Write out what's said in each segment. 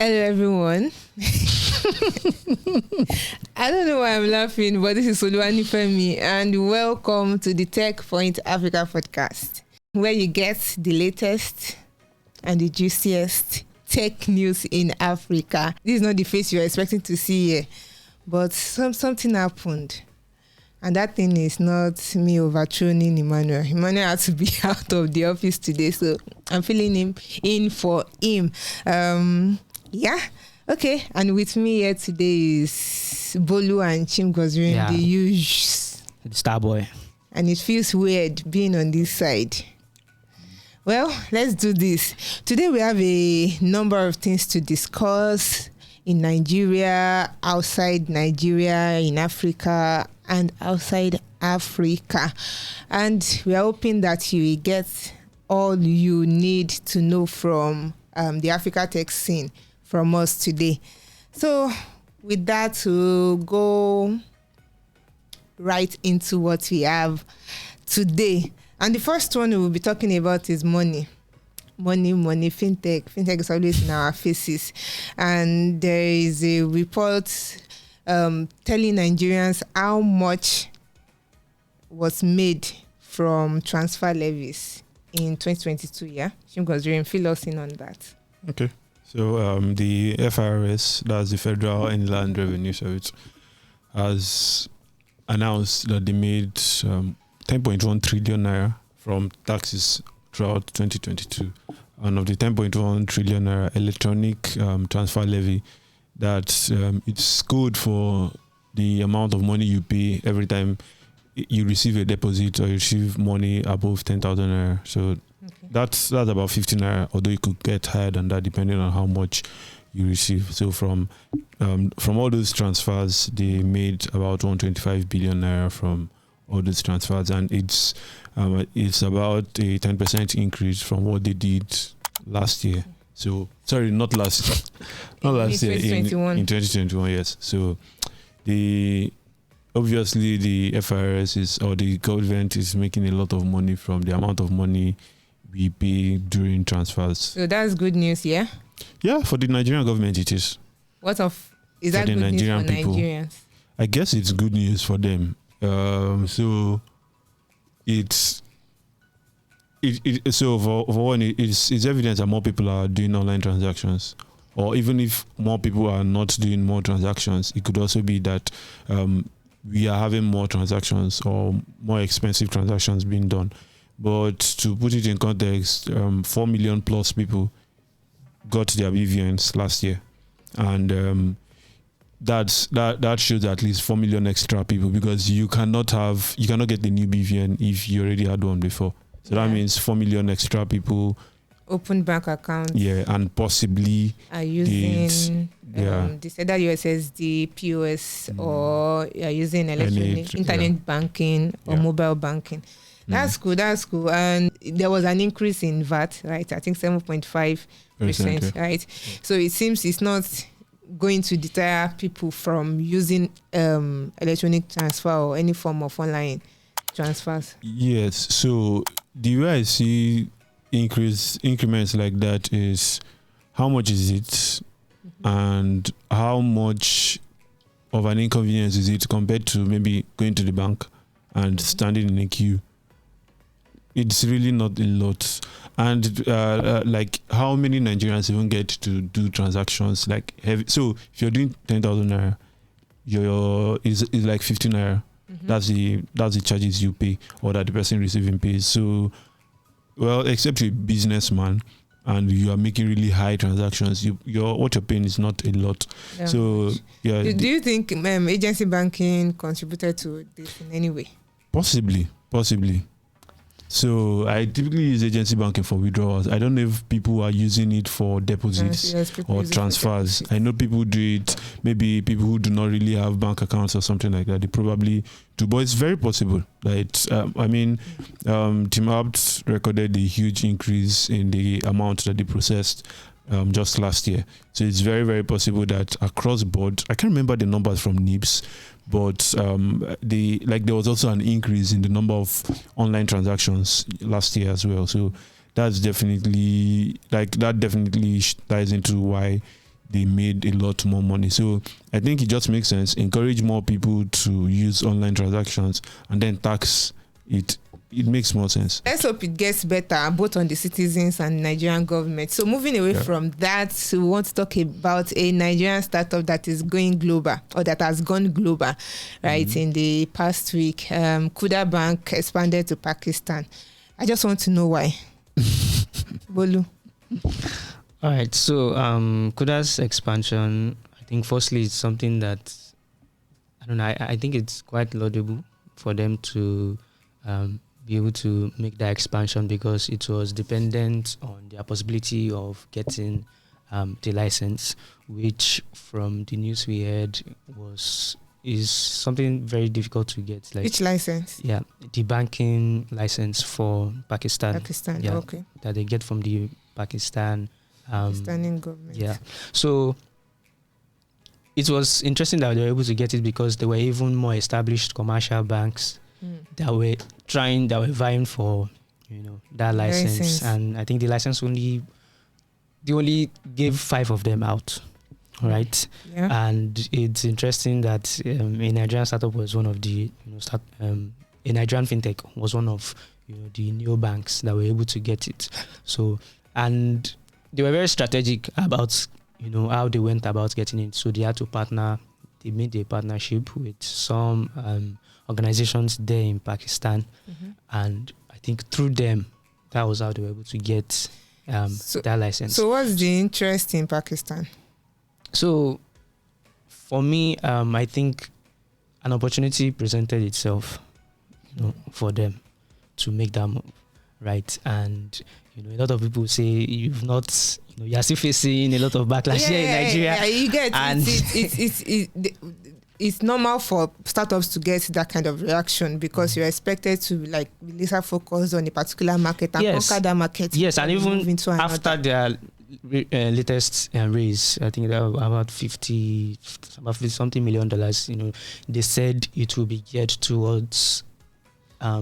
Hello everyone. I don't know why I'm laughing, but this is Oluwanifemi and welcome to the Techpoint Africa Podcast, where you get the latest and the juiciest tech news in Africa. This is not the face you're expecting to see here, but something happened. And that thing is not me overthrowing Emmanuel. Emmanuel had to be out of the office today, so I'm filling him in for him. Yeah, okay. And with me here today is Bolu and Chimgozirin, the huge star boy. And it feels weird being on this side. Well, let's do this. Today we have a number of things to discuss in Nigeria, outside Nigeria, in Africa, and outside Africa. And we are hoping that you will get all you need to know from the Africa tech scene from us today. So with that, we'll go right into what we have today. And the first one we will be talking about is money. Money, fintech. Fintech is always in our faces. And there is a report telling Nigerians how much was made from transfer levies in 2022, yeah? Chimgozirin, fill us in on that. Okay. So the FRS, that's the Federal Inland Revenue Service, has announced that they made 10.1 trillion naira from taxes throughout 2022. And of the 10.1 trillion naira electronic transfer levy, that it's good for the amount of money you pay every time you receive a deposit or you receive money above 10,000 naira. So that's about 15 naira, although you could get higher than that depending on how much you receive. So from all those transfers, they made about 125 billion naira from all those transfers, and it's about a 10% increase from what they did last year. So sorry, not last year, in 2021. Yes. So obviously the FRS or the government is making a lot of money from the amount of money we pay during transfers. So that's good news, yeah? Yeah, for the Nigerian government it is. Is that good Nigerian news for people? Nigerians? I guess it's good news for them. So it's for one, it's evidence that more people are doing online transactions. Or even if more people are not doing more transactions, it could also be that we are having more transactions or more expensive transactions being done. But to put it in context, 4 million plus people got their BVNs last year, and that shows at least 4 million extra people, because you cannot get the new BVN if you already had one before. So that means 4 million extra people open bank accounts. Yeah, and possibly are using the Sede USSD, POS, or are using electronic internet banking or mobile banking. That's cool. And there was an increase in VAT, right? I think 7.5%, right? So it seems it's not going to deter people from using electronic transfer or any form of online transfers. Yes. So the way I see increments like that is how much is it, and how much of an inconvenience is it compared to maybe going to the bank and standing in a queue. It's really not a lot. And like how many Nigerians even get to do transactions like heavy? So if you're doing 10,000 naira, is like 15 naira. That's the charges you pay, or that the person receiving pays. So, well, except you're a businessman and you are making really high transactions, what you're paying is not a lot. Yeah. So yeah. Do you think agency banking contributed to this in any way? Possibly. So I typically use agency banking for withdrawals. I don't know if people are using it for deposits or transfers. I know people do it. Maybe people who do not really have bank accounts or something like that, they probably do. But it's very possible. Tim Abt recorded a huge increase in the amount that they processed just last year. So it's very, very possible that across board, I can't remember the numbers from NIBS, but there was also an increase in the number of online transactions last year as well. So that definitely ties into why they made a lot more money. So I think it just makes sense. Encourage more people to use online transactions and then tax it. It makes more sense. Let's hope it gets better, both on the citizens and Nigerian government. So moving away from that, we want to talk about a Nigerian startup that is going global, or that has gone global, right? In the past week, Kuda Bank expanded to Pakistan. I just want to know why. Bolu. All right. So Kuda's expansion, I think firstly it's something that, I don't know, I think it's quite laudable for them to be able to make that expansion, because it was dependent on their possibility of getting the license, which from the news we heard is something very difficult to get. Like, which license? Yeah, the banking license for Pakistan. Pakistan, yeah, okay. That they get from the Pakistan Pakistani government. Yeah. So it was interesting that they were able to get it, because there were even more established commercial banks that were vying for, that license. And I think the license they only gave 5 of them out, right? Yeah. And it's interesting that a Nigerian startup was one of the, a Nigerian fintech was one of the new banks that were able to get it. So, and they were very strategic about how they went about getting it. So they had to partner. They made a partnership with some organizations there in Pakistan, and I think through them, that was how they were able to get that license. So what's the interest in Pakistan? So for me, I think an opportunity presented itself, for them to make that move, right? And a lot of people say you're still facing a lot of backlash here in Nigeria. Yeah, you get and it's normal for startups to get that kind of reaction, because you're expected to be laser focused on a particular market and conquer that market. Yes, and even after their latest raise, I think about $50 million. They said it will be geared towards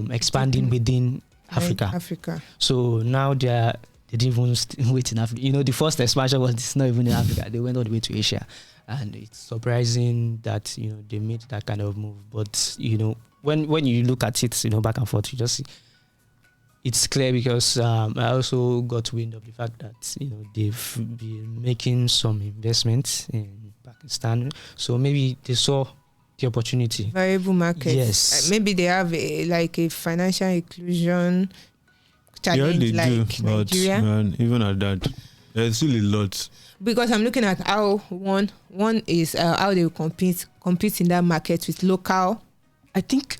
expanding within Africa. So now they didn't even wait in Africa. The first expansion was not even in Africa. They went all the way to Asia. And it's surprising that, they made that kind of move. But, when you look at it, back and forth, you just see it's clear, because I also got wind of the fact that, they've been making some investments in Pakistan. So maybe they saw the opportunity. Variable market. Yes. Maybe they have a financial inclusion challenge, they do, Nigeria. But even at that, there's still a lot. Because I'm looking at how one is how they will compete in that market with local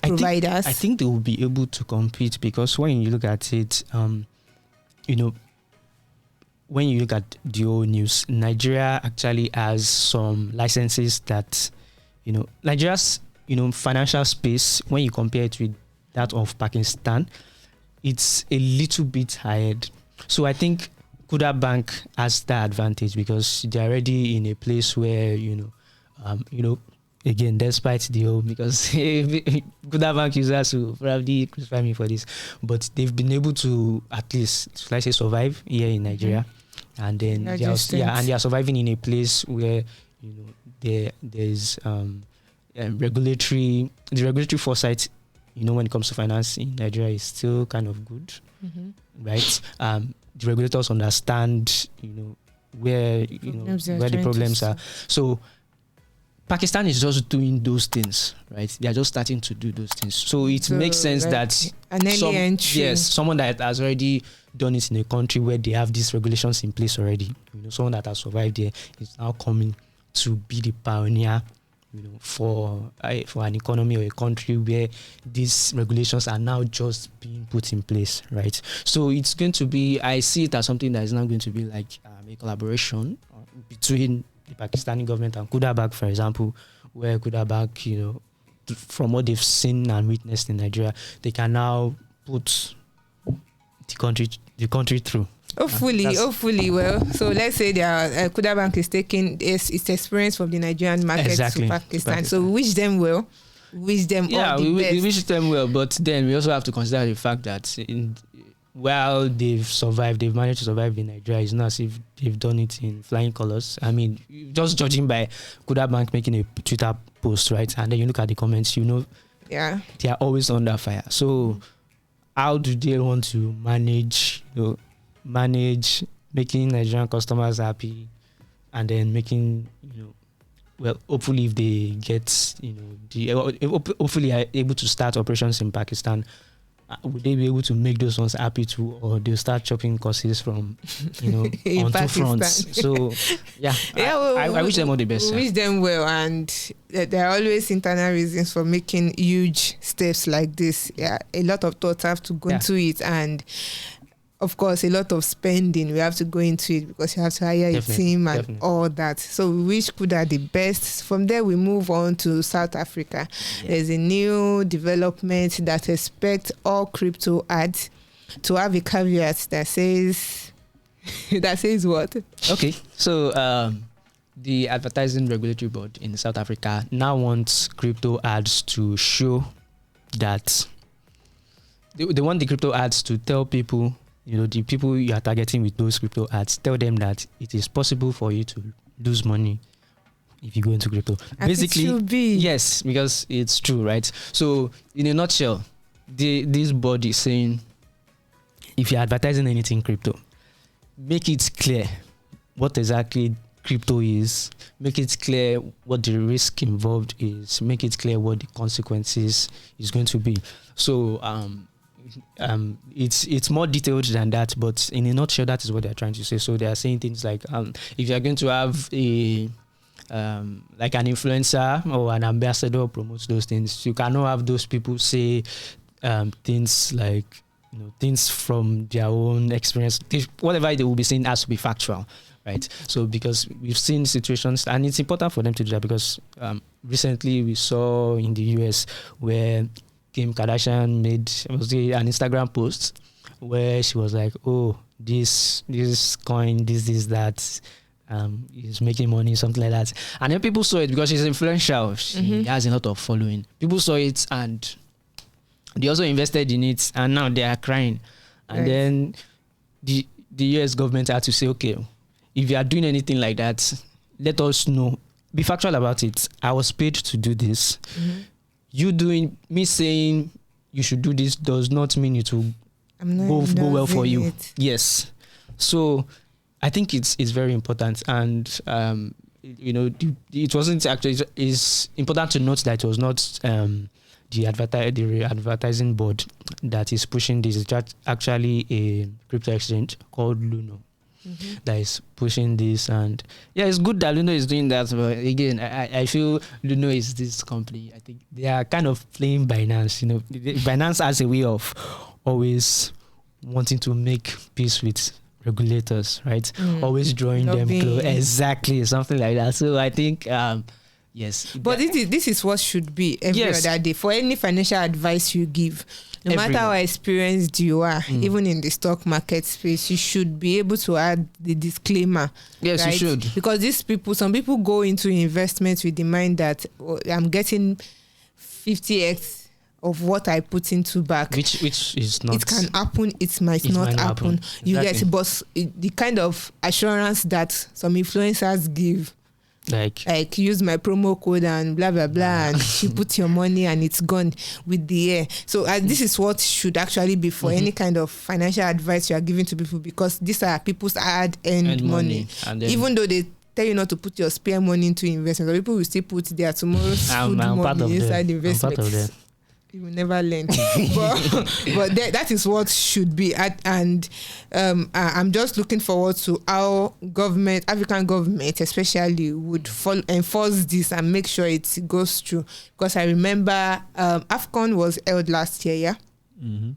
providers. I think they will be able to compete, because when you look at it, when you look at the whole news, Nigeria actually has some licenses that, Nigeria's, financial space, when you compare it with that of Pakistan, it's a little bit ahead. So I think Kuda Bank has that advantage, because they're already in a place where, again, despite the whole, because Kuda Bank users will probably crucify me for this, but they've been able to at least, let's say, survive here in Nigeria. And then they are surviving in a place where, there's regulatory foresight, when it comes to finance in Nigeria is still kind of good, right? The regulators understand, where the problems are. So Pakistan is just doing those things, right? They are just starting to do those things. So it makes sense that someone that has already done it in a country where they have these regulations in place already, someone that has survived there is now coming to be the pioneer, for an economy or a country where these regulations are now just being put in place, right? So it's going to be, I see it as something that is now going to be like a collaboration between the Pakistani government and Kuda Bank, for example, where Kuda Bank, from what they've seen and witnessed in Nigeria, they can now put the country through. Hopefully. Well, so let's say Kuda Bank is taking its experience from the Nigerian market to Pakistan. So we wish them well. We wish them all the best. We wish them well, but then we also have to consider the fact that while they've managed to survive in Nigeria, it's not as if they've done it in flying colors. I mean, just judging by Kuda Bank making a Twitter post, right? And then you look at the comments, they are always under fire. So how do they want to manage making Nigerian customers happy, and then making, hopefully if they get, hopefully are able to start operations in Pakistan, would they be able to make those ones happy too, or they'll start chopping courses from, on two fronts? So, I wish them all the best. We wish them well, and there are always internal reasons for making huge steps like this. Yeah, a lot of thoughts have to go into it, and of course, a lot of spending we have to go into it, because you have to hire a team and all that. So we wish Kuda the best. From there, we move on to South Africa. Yeah. There's a new development that expects all crypto ads to have a caveat that says what? Okay, so the Advertising Regulatory Board in South Africa now wants crypto ads to show that they want the crypto ads to tell people, the people you are targeting with those crypto ads, tell them that it is possible for you to lose money if you go into crypto. And basically, it should be. Yes, because it's true, right? So, in a nutshell, this board is saying, if you're advertising anything crypto, make it clear what exactly crypto is, make it clear what the risk involved is, make it clear what the consequences is going to be. So, it's more detailed than that, but in a nutshell, that is what they're trying to say. So they are saying things like, if you're going to have a like an influencer or an ambassador promotes those things, you cannot have those people say things like, things from their own experience. Whatever they will be saying has to be factual, right? So because we've seen situations, and it's important for them to do that, because recently we saw in the US where Kim Kardashian made an Instagram post where she was like, "Oh, this coin, this that, is making money," something like that. And then people saw it because she's influential. She has a lot of following. People saw it and they also invested in it, and now they are crying. And then the US government had to say, "Okay, if you are doing anything like that, let us know. Be factual about it. I was paid to do this." Me saying you should do this does not mean it will go well for you. Yes. So I think it's very important, and it wasn't actually. It's important to note that it was not the advertising board that is pushing this. It's actually a crypto exchange called Luno that is pushing this, and it's good that Luno is doing that. But again, I feel Luno is this company. I think they are kind of playing Binance. Binance has a way of always wanting to make peace with regulators, right? Always drawing them close. Exactly, something like that. So I think yes. But this is what should be every other day. For any financial advice you give, no matter how experienced you are, even in the stock market space, you should be able to add the disclaimer. Yes, right? You should. Because some people go into investments with the mind that I'm getting 50x of what I put into back. Which is not. It can happen, it might not happen. Exactly. You get, but the kind of assurance that some influencers give, like use my promo code and blah blah blah, and you put your money and it's gone with the air. So this is what should actually be for any kind of financial advice you are giving to people, because these are people's hard-earned money. Even though they tell you not to put your spare money into investment, people will still put their tomorrow's food money inside investments. You will never learn. but that is what should be. And I'm just looking forward to how African government especially would enforce this and make sure it goes through. Because I remember AFCON was held last year, yeah? Mm-hmm.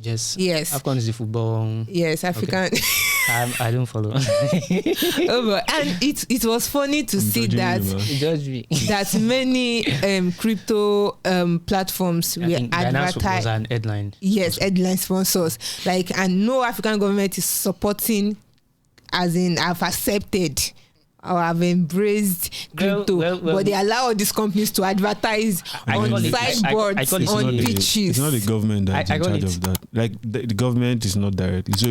Yes. AFCON is the football. Yes, African. Okay. I don't follow. And it was funny to see that many crypto platforms were advertising. Was an headline. Yes, headline sponsors. And no African government is supporting, as in have accepted or have embraced crypto, but they allow all these companies to advertise on sideboards, on pitches. It's not the government that's in charge of that. Like the government is not directly. So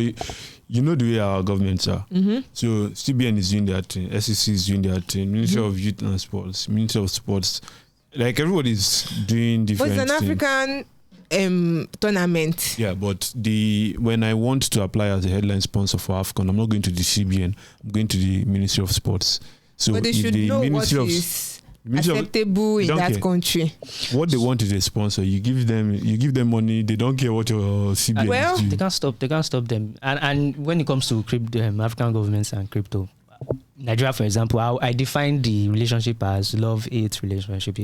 you know the way our governments are. So CBN is doing their thing, SEC is doing their thing, Ministry of Youth and Sports, Ministry of Sports. Like everybody's doing different things. But it's an African tournament. Yeah, but when I want to apply as a headline sponsor for AFCON, I'm not going to the CBN. I'm going to the Ministry of Sports. So but they should know what is acceptable in that country. What they want is a sponsor. You give them money. They don't care what your CBN is doing. They can't stop them. And when it comes to crypto, African governments and crypto, Nigeria, for example, I define the relationship as love-hate relationship.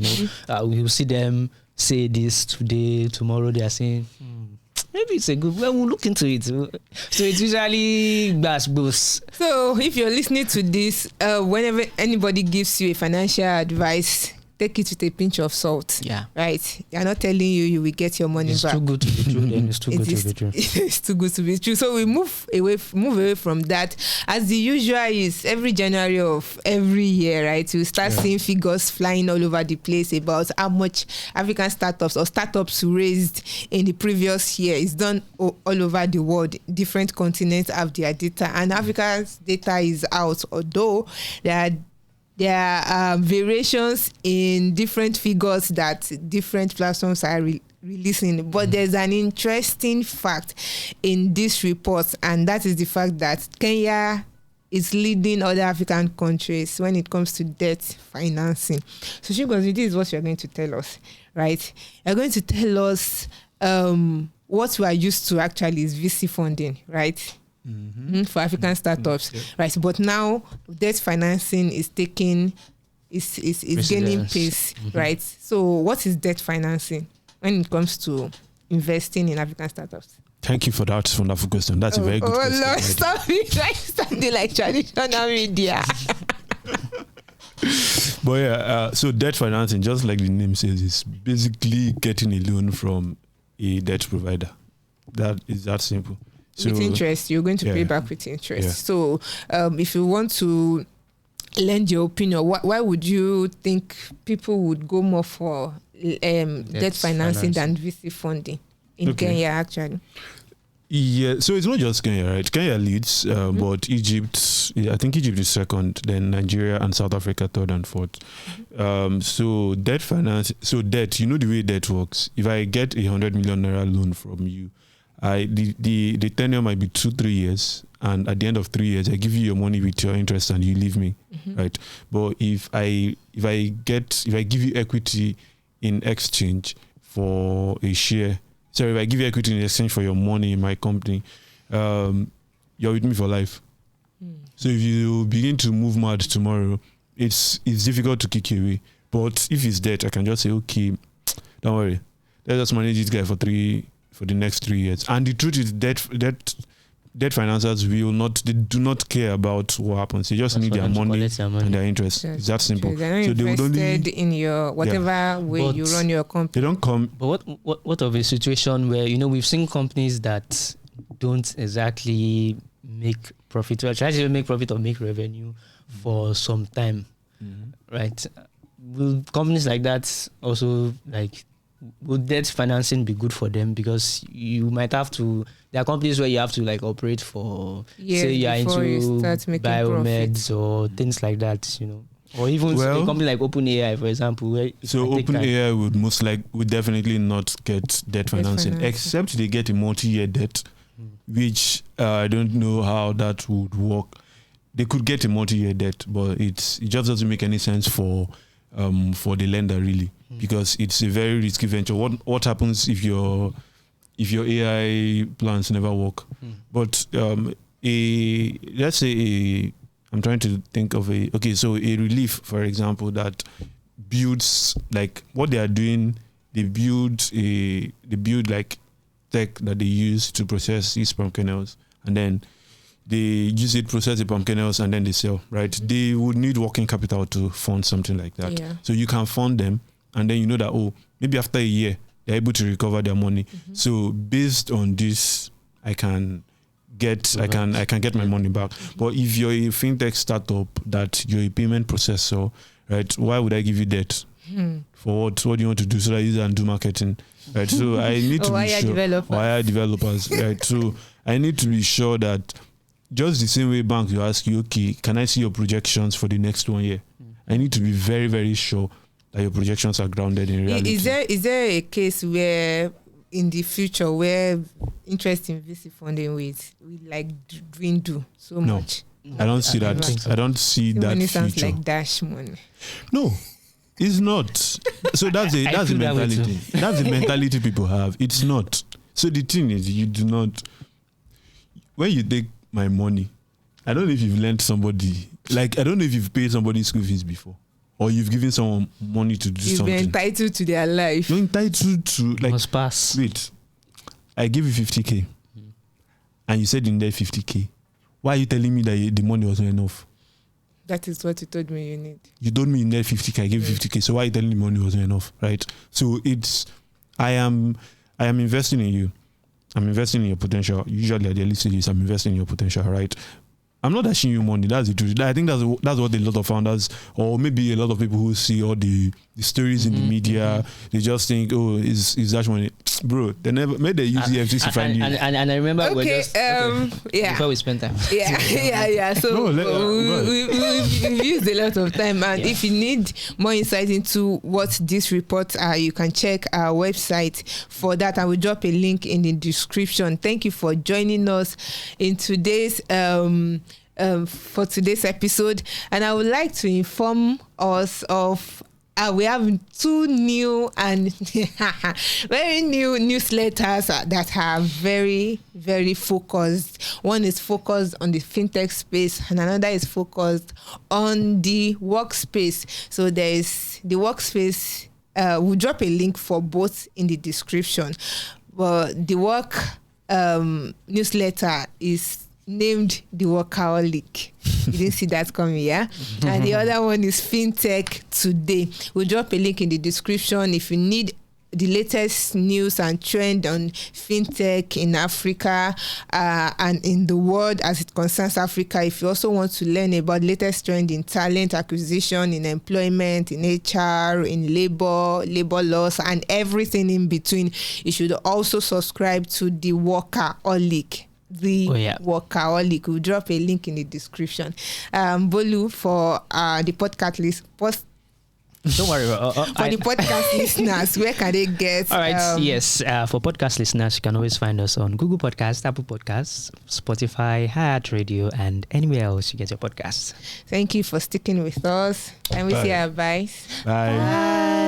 We'll see them say this today, tomorrow they are saying, maybe it's a good, well, we'll look into it. So it's usually boost. So if you're listening to this, whenever anybody gives you a financial advice, take it with a pinch of salt. Yeah. Right? They're not telling you will get your money back. It's too good to be true. Then it's too good to be true. It's too good to be true. So we move away from that. As the usual is every January of every year, right? You start seeing figures flying all over the place about how much African startups raised in the previous year. It's done all over the world. Different continents have their data, and Africa's data is out. Although there are variations in different figures that different platforms are releasing. But there's an interesting fact in this report, and that is the fact that Kenya is leading other African countries when it comes to debt financing. So, Chigozie, this is what you're going to tell us, right? You're going to tell us what we are used to actually is VC funding, right? For African startups, right? But now debt financing is gaining pace, right? So what is debt financing when it comes to investing in African startups? Thank you for that wonderful question. That's a very good question. Lord, stop it! Like standing like traditional media. But so debt financing, just like the name says, is basically getting a loan from a debt provider. That is that simple. So, with interest, you're going to pay back with interest. Yeah. So, if you want to lend your opinion, why would you think people would go more for debt financing than VC funding in Kenya, actually? Yeah, so it's not just Kenya, right? Kenya leads, but Egypt, I think Egypt is second, then Nigeria and South Africa third and fourth. So debt finance, debt, you know the way debt works. If I get 100 million naira loan from you, the tenure might be 2-3 years, and at the end of 3 years I give you your money with your interest and you leave me, right? But if I give you equity in exchange for a share, if I give you equity in exchange for your money in my company, you're with me for life. So if you begin to move mad tomorrow, it's difficult to kick you away. But if it's debt, I can just say, okay, don't worry, let's just manage this guy for the next 3 years. And the truth is, debt financiers do not care about what happens. They just need their money and their interest. It's that simple. They're not invested in your whatever way you run your company. They don't come. But what of a situation where we've seen companies that don't exactly make profit, or try to make profit or make revenue for some time, right? Will companies like that also would debt financing be good for them? Because you might have to. There are companies where you have to operate for, say you're into biomeds or things like that, or even a company like OpenAI, for example. So OpenAI would definitely not get debt financing, except they get a multi-year debt, which I don't know how that would work. They could get a multi-year debt, but it just doesn't make any sense for the lender, really, because it's a very risky venture. What happens if your AI plans never work? But let's say I'm trying to think of a relief, for example, that builds what they are doing. They build tech that they use to process these palm kernels, and then they use it, process the palm kernels, and then they sell, right? They would need working capital to fund something like that. Yeah. So you can fund them, and then you know that, maybe after a year, they're able to recover their money. So based on this, I can I can get my money back. But if you're a fintech startup that you're a payment processor, right? Why would I give you debt? For what? What do you want to do? So that you can do marketing, right? So I need to be sure. Why are developers? Right? So I need to be sure that just the same way banks will ask you, okay, can I see your projections for the next 1 year? I need to be very, very sure that your projections are grounded in reality. Is there a case where in the future where interest in VC funding will like dwindle so much? I don't see that. I don't see that future. Sounds like dash money. No, it's not. So that's the mentality. That's the mentality people have. It's not. So the thing is, you do not. When you take my money, I don't know if you've lent somebody. Like, I don't know if you've paid somebody school fees before, or you've given someone money to do something. You're entitled to their life. You're entitled to, like, must pass. Wait, I give you 50K, and you said in there 50K. Why are you telling me that the money wasn't enough? That is what you told me you need. You told me in there 50K. I gave you 50K. So why are you telling me the money wasn't enough, right? So I am investing in you. I'm investing in your potential. Usually at the early stages, I'm investing in your potential, right? I'm not dashing you money. That's the truth. I think that's what a lot of founders, or maybe a lot of people who see all the stories in the media, they just think, oh, is that money? Bro, they never made the use the FTC find you. And I remember before we spent time. Yeah. So we've used a lot of time, and if you need more insight into what these reports are, you can check our website for that. I will drop a link in the description. Thank you for joining us in today's for today's episode, and I would like to inform us of we have 2 new and very new newsletters that are very, very focused. One is focused on the fintech space, and another is focused on the workspace. So there is the workspace. We'll drop a link for both in the description. But the work newsletter is named the Workaholic. You didn't see that coming, yeah? And the other one is FinTech Today. We'll drop a link in the description if you need the latest news and trend on fintech in Africa and in the world as it concerns Africa. If you also want to learn about latest trend in talent acquisition, in employment, in HR, in labor laws, and everything in between, you should also subscribe to the Workaholic. Workaholic. We'll drop a link in the description. Bolu, for the podcast list. Don't worry. For the podcast listeners, where can they get? All right. Yes. For podcast listeners, you can always find us on Google Podcasts, Apple Podcasts, Spotify, Heart Radio, and anywhere else you get your podcasts. Thank you for sticking with us. And we say our bye. Bye.